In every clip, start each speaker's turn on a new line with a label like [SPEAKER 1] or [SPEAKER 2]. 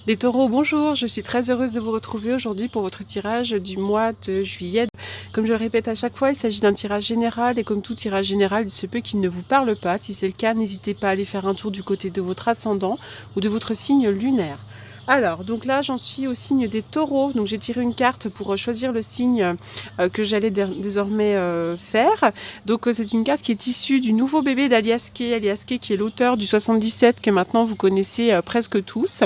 [SPEAKER 1] Les taureaux, bonjour, je suis très heureuse de vous retrouver aujourd'hui pour votre tirage du mois de juillet. Comme je le répète à chaque fois, il s'agit d'un tirage général et comme tout tirage général, il se peut qu'il ne vous parle pas. Si c'est le cas, n'hésitez pas à aller faire un tour du côté de votre ascendant ou de votre signe lunaire. Alors, donc là, j'en suis au signe des taureaux. Donc, j'ai tiré une carte pour choisir le signe que j'allais désormais faire. Donc, c'est une carte qui est issue du nouveau bébé d'Alias Kay. Alias Kay qui est l'auteur du 77 que maintenant vous connaissez presque tous.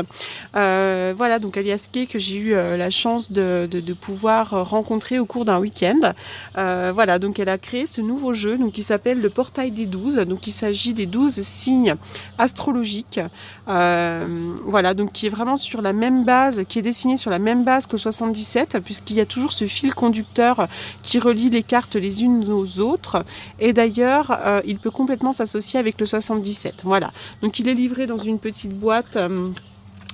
[SPEAKER 1] Voilà, donc Alias Kay que j'ai eu la chance de pouvoir rencontrer au cours d'un week-end. Voilà, donc elle a créé ce nouveau jeu donc, qui s'appelle le Portail des 12. Donc, il s'agit des 12 signes astrologiques. Voilà, donc qui est vraiment sur la même base, qui est dessiné sur la même base que le 77, puisqu'il y a toujours ce fil conducteur qui relie les cartes les unes aux autres. Et d'ailleurs, il peut complètement s'associer avec le 77. Voilà, donc il est livré dans une petite boîte.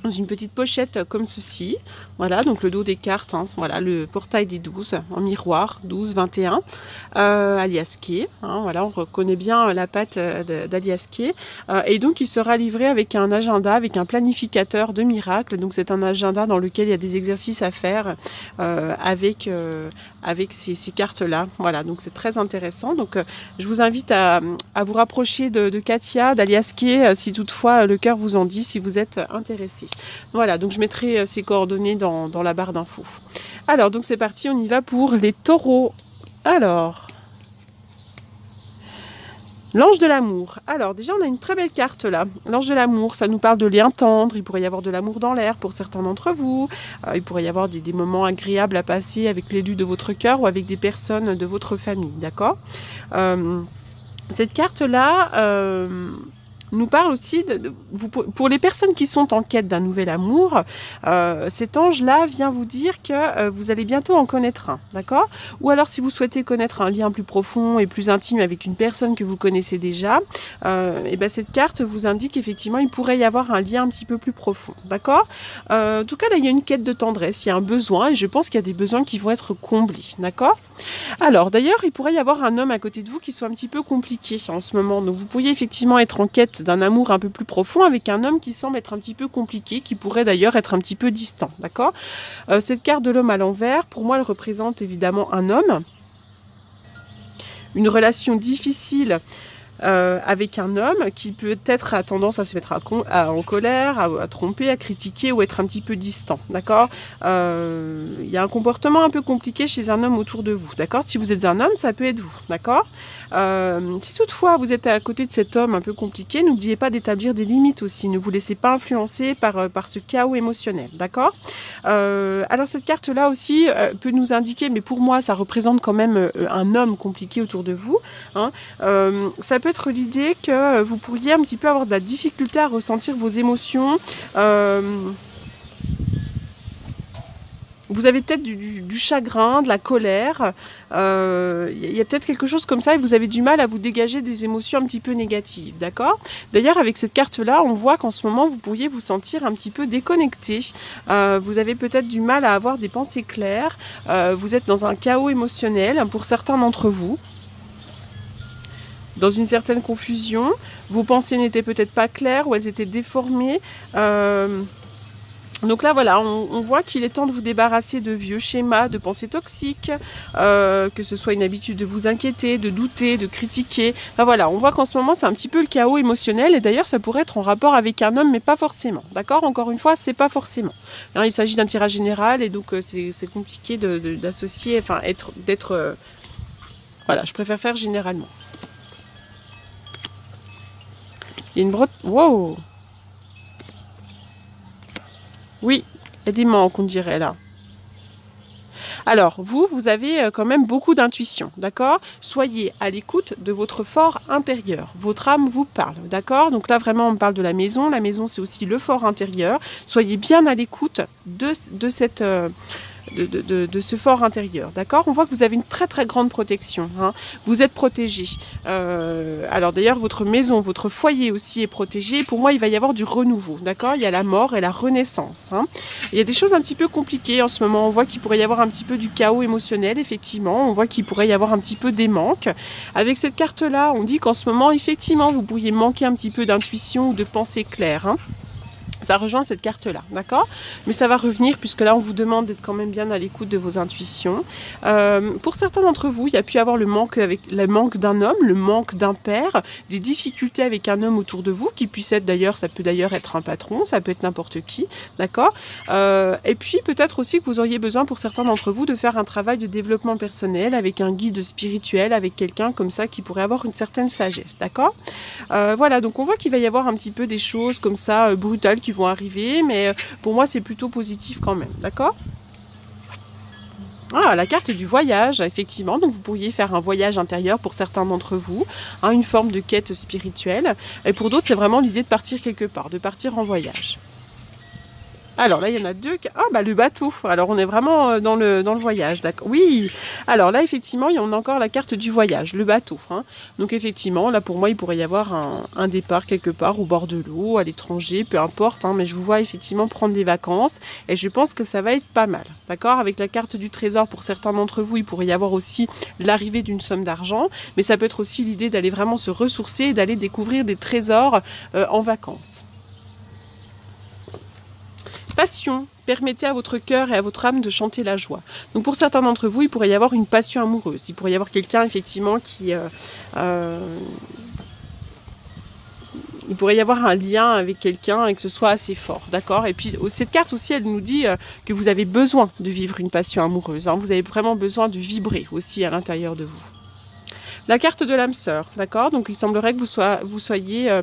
[SPEAKER 1] Dans une petite pochette comme ceci. Voilà, donc le dos des cartes, hein, voilà, le portail des 12 en miroir, 12, 21, Alias Kay. Hein, voilà, on reconnaît bien la patte d'Alias Kay. Et donc, il sera livré avec un agenda, avec un planificateur de miracles. Donc, c'est un agenda dans lequel il y a des exercices à faire avec ces cartes-là. Voilà, donc c'est très intéressant. Donc, je vous invite à vous rapprocher de Katia, d'Alias Kay, si toutefois le cœur vous en dit, si vous êtes intéressé. Voilà, donc je mettrai ces coordonnées dans la barre d'infos. Alors, donc c'est parti, on y va pour les taureaux. Alors, l'ange de l'amour. Alors, déjà, on a une très belle carte là. L'ange de l'amour, ça nous parle de liens tendres. Il pourrait y avoir de l'amour dans l'air pour certains d'entre vous. Il pourrait y avoir des moments agréables à passer avec l'élu de votre cœur ou avec des personnes de votre famille, d'accord ? Cette carte-là... nous parle aussi pour les personnes qui sont en quête d'un nouvel amour, cet ange-là vient vous dire que vous allez bientôt en connaître un, d'accord ? Ou alors si vous souhaitez connaître un lien plus profond et plus intime avec une personne que vous connaissez déjà, et ben cette carte vous indique effectivement il pourrait y avoir un lien un petit peu plus profond, d'accord ? En tout cas là il y a une quête de tendresse, il y a un besoin et je pense qu'il y a des besoins qui vont être comblés, d'accord ? Alors d'ailleurs il pourrait y avoir un homme à côté de vous qui soit un petit peu compliqué en ce moment, donc vous pourriez effectivement être en quête d'un amour un peu plus profond avec un homme qui semble être un petit peu compliqué, qui pourrait d'ailleurs être un petit peu distant, d'accord ? Cette carte de l'homme à l'envers, pour moi, elle représente évidemment un homme, une relation difficile avec un homme qui peut-être a tendance à se mettre en colère, à tromper, à critiquer ou être un petit peu distant, d'accord ? Il y a un comportement un peu compliqué chez un homme autour de vous, d'accord ? Si vous êtes un homme, ça peut être vous, d'accord ? Si toutefois vous êtes à côté de cet homme un peu compliqué, n'oubliez pas d'établir des limites aussi, ne vous laissez pas influencer par ce chaos émotionnel, d'accord ? Alors cette carte-là aussi peut nous indiquer, mais pour moi ça représente quand même un homme compliqué autour de vous, hein, ça peut être l'idée que vous pourriez un petit peu avoir de la difficulté à ressentir vos émotions. Vous avez peut-être du chagrin, de la colère. Y a peut-être quelque chose comme ça et vous avez du mal à vous dégager des émotions un petit peu négatives, d'accord ? D'ailleurs, avec cette carte-là, on voit qu'en ce moment, vous pourriez vous sentir un petit peu déconnecté. Vous avez peut-être du mal à avoir des pensées claires. Vous êtes dans un chaos émotionnel pour certains d'entre vous. Dans une certaine confusion, vos pensées n'étaient peut-être pas claires ou elles étaient déformées. Donc là, voilà, on voit qu'il est temps de vous débarrasser de vieux schémas, de pensées toxiques, que ce soit une habitude de vous inquiéter, de douter, de critiquer. Enfin voilà, on voit qu'en ce moment, c'est un petit peu le chaos émotionnel et d'ailleurs, ça pourrait être en rapport avec un homme, mais pas forcément. D'accord ? Encore une fois, c'est pas forcément. Hein, il s'agit d'un tirage général et donc c'est compliqué d'associer, enfin, d'être... voilà, je préfère faire généralement. Il y a une brotte... Wow ! Oui, il y a des manques, on dirait, là. Alors, vous avez quand même beaucoup d'intuition, d'accord ? Soyez à l'écoute de votre fort intérieur. Votre âme vous parle, d'accord ? Donc là, vraiment, on parle de la maison. La maison, c'est aussi le fort intérieur. Soyez bien à l'écoute de cette... de ce fort intérieur, d'accord ? On voit que vous avez une très très grande protection, hein. Vous êtes protégé. Alors d'ailleurs, votre maison, votre foyer aussi est protégé. Pour moi, il va y avoir du renouveau, d'accord ? Il y a la mort et la renaissance, hein. Il y a des choses un petit peu compliquées en ce moment. On voit qu'il pourrait y avoir un petit peu du chaos émotionnel, effectivement. On voit qu'il pourrait y avoir un petit peu des manques. Avec cette carte-là, on dit qu'en ce moment, effectivement, vous pourriez manquer un petit peu d'intuition ou de pensée claire, hein. Ça rejoint cette carte-là, d'accord? Mais ça va revenir puisque là, on vous demande d'être quand même bien à l'écoute de vos intuitions. Pour certains d'entre vous, il y a pu y avoir le manque d'un homme, le manque d'un père, des difficultés avec un homme autour de vous, qui puisse être d'ailleurs, ça peut d'ailleurs être un patron, ça peut être n'importe qui, d'accord? Et puis peut-être aussi que vous auriez besoin pour certains d'entre vous de faire un travail de développement personnel avec un guide spirituel, avec quelqu'un comme ça qui pourrait avoir une certaine sagesse, d'accord? Voilà, donc on voit qu'il va y avoir un petit peu des choses comme ça brutales qui vont arriver, mais pour moi c'est plutôt positif quand même, d'accord? Ah, la carte du voyage, effectivement, donc vous pourriez faire un voyage intérieur pour certains d'entre vous, hein, une forme de quête spirituelle, et pour d'autres c'est vraiment l'idée de partir quelque part, de partir en voyage. Alors là, il y en a deux. Ah, bah le bateau. Alors on est vraiment dans le voyage, d'accord. Oui. Alors là, effectivement, on a encore la carte du voyage, le bateau. Hein. Donc effectivement, là pour moi, il pourrait y avoir un départ quelque part au bord de l'eau, à l'étranger, peu importe. Hein, mais je vous vois effectivement prendre des vacances et je pense que ça va être pas mal, d'accord. Avec la carte du trésor, pour certains d'entre vous, il pourrait y avoir aussi l'arrivée d'une somme d'argent, mais ça peut être aussi l'idée d'aller vraiment se ressourcer et d'aller découvrir des trésors en vacances. Passion. Permettez à votre cœur et à votre âme de chanter la joie. Donc pour certains d'entre vous, il pourrait y avoir une passion amoureuse. Il pourrait y avoir quelqu'un effectivement qui... il pourrait y avoir un lien avec quelqu'un et que ce soit assez fort, d'accord. Et puis cette carte aussi, elle nous dit que vous avez besoin de vivre une passion amoureuse. Hein. Vous avez vraiment besoin de vibrer aussi à l'intérieur de vous. La carte de l'âme sœur, d'accord. Donc il semblerait que vous soyez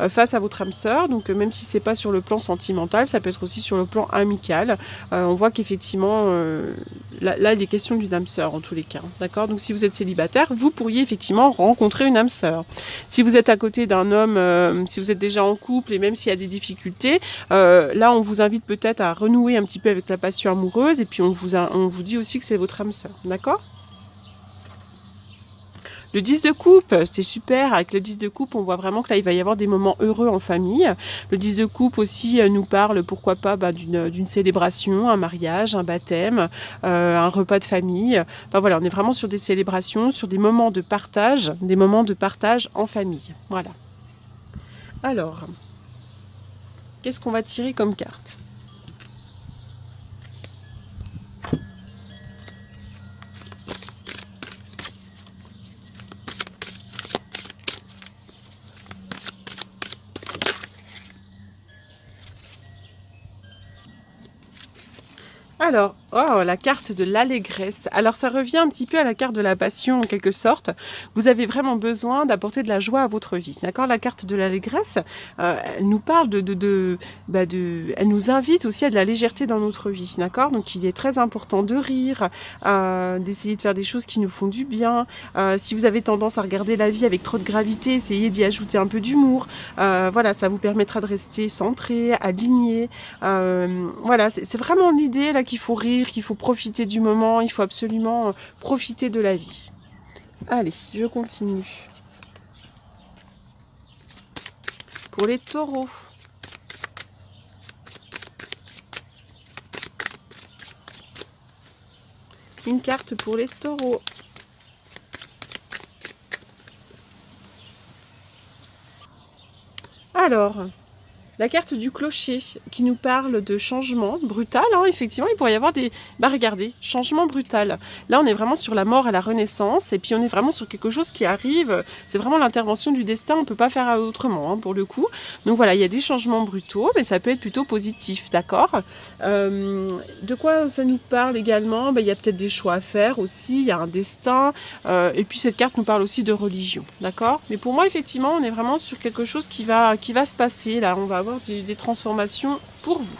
[SPEAKER 1] face à votre âme sœur. Donc même si c'est pas sur le plan sentimental, ça peut être aussi sur le plan amical. On voit qu'effectivement, là il est question d'une âme sœur en tous les cas, d'accord. Donc si vous êtes célibataire, vous pourriez effectivement rencontrer une âme sœur. Si vous êtes à côté d'un homme, si vous êtes déjà en couple et même s'il y a des difficultés, là on vous invite peut-être à renouer un petit peu avec la passion amoureuse et puis on vous dit aussi que c'est votre âme sœur, d'accord. Le 10 de coupe, c'est super. Avec le 10 de coupe, on voit vraiment que là, il va y avoir des moments heureux en famille. Le 10 de coupe aussi nous parle, pourquoi pas, d'une célébration, un mariage, un baptême, un repas de famille. Enfin voilà, on est vraiment sur des célébrations, sur des moments de partage en famille. Voilà. Alors, qu'est-ce qu'on va tirer comme carte ? Alors, oh, la carte de l'allégresse. Alors, ça revient un petit peu à la carte de la passion, en quelque sorte. Vous avez vraiment besoin d'apporter de la joie à votre vie. D'accord? La carte de l'allégresse, elle nous parle elle nous invite aussi à de la légèreté dans notre vie. D'accord? Donc, il est très important de rire, d'essayer de faire des choses qui nous font du bien. Si vous avez tendance à regarder la vie avec trop de gravité, essayez d'y ajouter un peu d'humour. Voilà, ça vous permettra de rester centré, aligné. Voilà, c'est vraiment l'idée là qu'il faut rire, qu'il faut profiter du moment, il faut absolument profiter de la vie. Allez, je continue. Pour les taureaux. Une carte pour les taureaux. Alors, la carte du clocher qui nous parle de changement brutal, hein, effectivement, il pourrait y avoir des... Bah regardez, changement brutal. Là, on est vraiment sur la mort à la renaissance, et puis on est vraiment sur quelque chose qui arrive, c'est vraiment l'intervention du destin, on ne peut pas faire autrement, hein, pour le coup. Donc voilà, il y a des changements brutaux, mais ça peut être plutôt positif, d'accord. De quoi ça nous parle également? Il y a peut-être des choix à faire aussi, il y a un destin, et puis cette carte nous parle aussi de religion, d'accord. Mais pour moi, effectivement, on est vraiment sur quelque chose qui va se passer, là, on va avoir des transformations pour vous.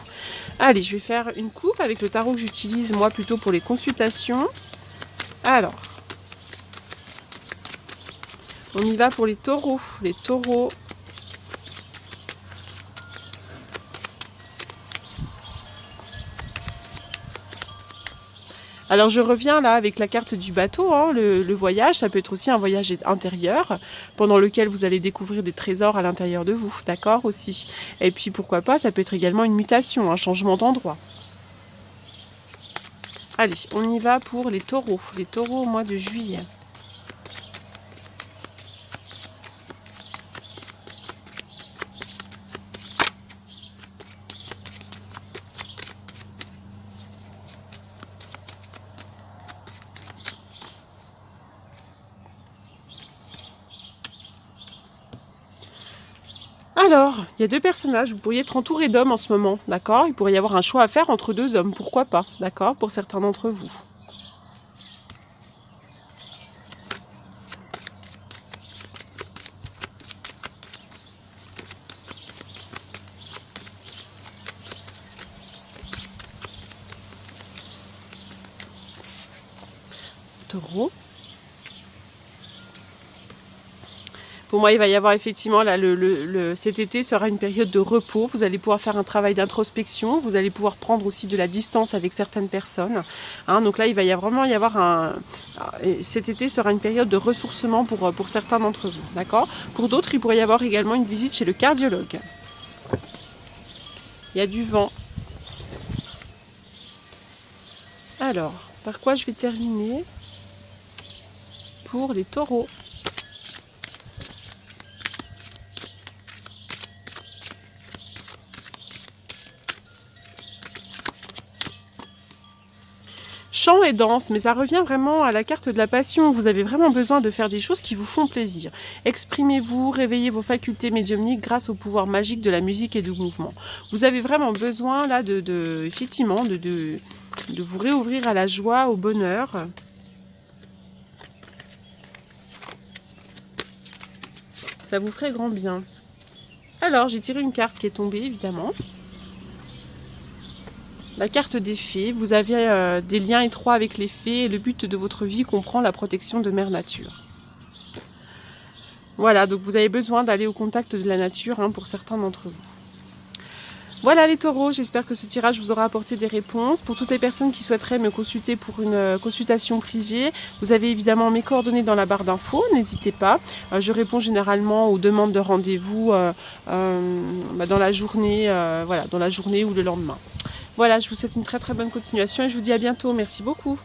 [SPEAKER 1] Allez, je vais faire une coupe avec le tarot que j'utilise moi plutôt pour les consultations. Alors, on y va pour les taureaux. Les taureaux. Alors je reviens là avec la carte du bateau, hein, le voyage, ça peut être aussi un voyage intérieur pendant lequel vous allez découvrir des trésors à l'intérieur de vous, d'accord aussi. Et puis pourquoi pas, ça peut être également une mutation, un changement d'endroit. Allez, on y va pour les taureaux au mois de juillet. Alors, il y a deux personnages, vous pourriez être entouré d'hommes en ce moment, d'accord? Il pourrait y avoir un choix à faire entre deux hommes, pourquoi pas, d'accord? Pour certains d'entre vous. Taureau. Pour moi, il va y avoir effectivement, là, cet été sera une période de repos. Vous allez pouvoir faire un travail d'introspection. Vous allez pouvoir prendre aussi de la distance avec certaines personnes. Hein, donc là, il va vraiment y avoir cet été sera une période de ressourcement pour certains d'entre vous. D'accord? Pour d'autres, il pourrait y avoir également une visite chez le cardiologue. Il y a du vent. Alors, par quoi je vais terminer? Pour les taureaux. Chant et danse, mais ça revient vraiment à la carte de la passion. Vous avez vraiment besoin de faire des choses qui vous font plaisir. Exprimez-vous, réveillez vos facultés médiumniques grâce au pouvoir magique de la musique et du mouvement. Vous avez vraiment besoin là effectivement de vous réouvrir à la joie, au bonheur. Ça vous ferait grand bien. Alors, j'ai tiré une carte qui est tombée, évidemment. La carte des fées, vous avez des liens étroits avec les fées et le but de votre vie comprend la protection de Mère Nature. Voilà, donc vous avez besoin d'aller au contact de la nature hein, pour certains d'entre vous. Voilà les taureaux, j'espère que ce tirage vous aura apporté des réponses. Pour toutes les personnes qui souhaiteraient me consulter pour une consultation privée, vous avez évidemment mes coordonnées dans la barre d'infos, n'hésitez pas. Je réponds généralement aux demandes de rendez-vous dans la journée, dans la journée ou le lendemain. Voilà, je vous souhaite une très très bonne continuation et je vous dis à bientôt. Merci beaucoup.